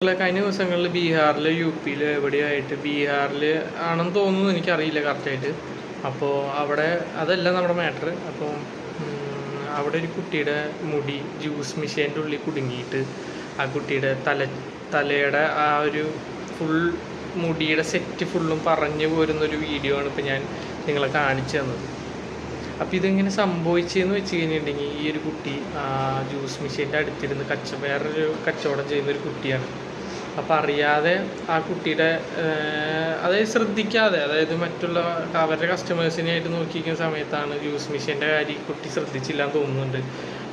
കഴിഞ്ഞ ദിവസങ്ങളിൽ ബീഹാറിൽ യു.പിയിൽ എവിടെയായിട്ട് ബീഹാറിൽ ആണെന്ന് തോന്നുന്നു, എനിക്കറിയില്ല കറക്റ്റായിട്ട്. അപ്പോൾ അവിടെ അതല്ല നമ്മുടെ മാറ്റർ. അപ്പോൾ അവിടെ ഒരു കുട്ടിയുടെ മുടി ജ്യൂസ് മെഷീൻ്റെ ഉള്ളിൽ കുടുങ്ങിയിട്ട് ആ കുട്ടിയുടെ തലയുടെ ആ ഒരു ഫുൾ മുടിയുടെ സെറ്റ് ഫുള്ളും പറഞ്ഞു പോരുന്നൊരു വീഡിയോ ആണ് ഇപ്പോൾ ഞാൻ നിങ്ങളെ കാണിച്ചു തന്നത്. അപ്പോൾ ഇതെങ്ങനെ സംഭവിച്ചതെന്ന് വെച്ച് കഴിഞ്ഞിട്ടുണ്ടെങ്കിൽ, ഈ ഒരു കുട്ടി ജ്യൂസ് മെഷീൻ്റെ അടുത്തിരുന്ന് വേറൊരു കച്ചവടം ചെയ്യുന്നൊരു കുട്ടിയാണ്. അപ്പോൾ അറിയാതെ ആ കുട്ടിയുടെ അതായത് ശ്രദ്ധിക്കാതെ, അതായത് മറ്റുള്ള അവരുടെ കസ്റ്റമേഴ്സിനായിട്ട് നോക്കിയിരിക്കുന്ന സമയത്താണ് ജ്യൂസ് മെഷീൻ്റെ കാര്യം കുട്ടി ശ്രദ്ധിച്ചില്ല എന്ന് തോന്നുന്നുണ്ട്.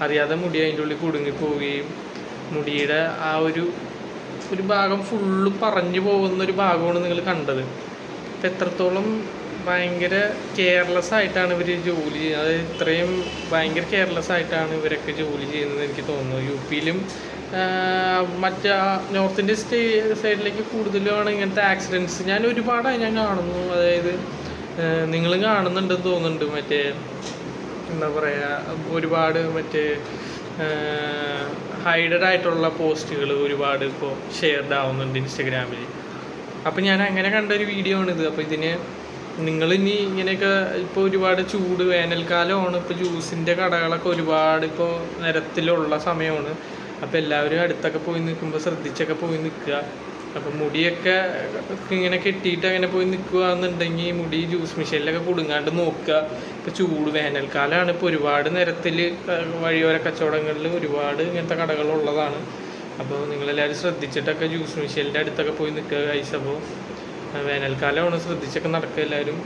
അറിയാതെ മുടി അതിൻ്റെ ഉള്ളിൽ കുടുങ്ങിപ്പോവുകയും മുടിയുടെ ആ ഒരു ഭാഗം ഫുള്ള് പറഞ്ഞു പോകുന്നൊരു ഭാഗമാണ് നിങ്ങൾ കണ്ടത്. അപ്പം എത്രത്തോളം ഭയങ്കര കെയർലെസ് ആയിട്ടാണ് ഇവർ ജോലി ചെയ്യുന്നത്, അതായത് ഇത്രയും ഭയങ്കര കെയർലെസ് ആയിട്ടാണ് ഇവരൊക്കെ ജോലി ചെയ്യുന്നത് എനിക്ക് തോന്നുന്നു. യു.പിയിലും മറ്റേ നോർത്ത് ഇന്ത്യൻ സൈഡിലേക്ക് കൂടുതലുമാണ് ഇങ്ങനത്തെ ആക്സിഡൻറ്റ്സ്. ഞാൻ ഒരുപാടായി കാണുന്നു. അതായത് നിങ്ങളും കാണുന്നുണ്ടെന്ന് തോന്നുന്നുണ്ട്. മറ്റേ എന്താ പറയുക, ഒരുപാട് മറ്റേ ഹൈഡഡ് ആയിട്ടുള്ള പോസ്റ്റുകൾ ഒരുപാട് ഇപ്പോൾ ഷെയർഡ് ആവുന്നുണ്ട് ഇൻസ്റ്റഗ്രാമിൽ. അപ്പോൾ ഞാൻ അങ്ങനെ കണ്ടൊരു വീഡിയോ ആണിത്. അപ്പോൾ ഇതിന് നിങ്ങളിനി ഇങ്ങനെയൊക്കെ ഇപ്പോൾ ഒരുപാട് ചൂട് വേനൽക്കാലമാണ്, ഇപ്പോൾ ജ്യൂസിൻ്റെ കടകളൊക്കെ ഒരുപാട് ഇപ്പോൾ നിരത്തിലുള്ള സമയമാണ്. അപ്പോൾ എല്ലാവരും അടുത്തൊക്കെ പോയി നിൽക്കുമ്പോൾ ശ്രദ്ധിച്ചൊക്കെ പോയി നിൽക്കുക. അപ്പോൾ മുടിയൊക്കെ ഇങ്ങനെ കെട്ടിയിട്ട് അങ്ങനെ പോയി നിൽക്കുക എന്നുണ്ടെങ്കിൽ മുടി ജ്യൂസ് മെഷീനിലൊക്കെ കുടുങ്ങാണ്ട് നോക്കുക. ഇപ്പോൾ വേനൽക്കാലമാണ്. ഇപ്പോൾ ഒരുപാട് നിരത്തിൽ വഴിയോര കച്ചവടങ്ങളിൽ ഒരുപാട് ഇങ്ങനത്തെ കടകളുള്ളതാണ്. അപ്പോൾ നിങ്ങളെല്ലാവരും ശ്രദ്ധിച്ചിട്ടൊക്കെ ജ്യൂസ് മെഷീനിൻ്റെ അടുത്തൊക്കെ പോയി നിൽക്കുക ഗൈസ്. അപ്പോൾ വേനൽക്കാലമാണ്, ശ്രദ്ധിച്ചൊക്കെ നടക്കുക എല്ലാവരും.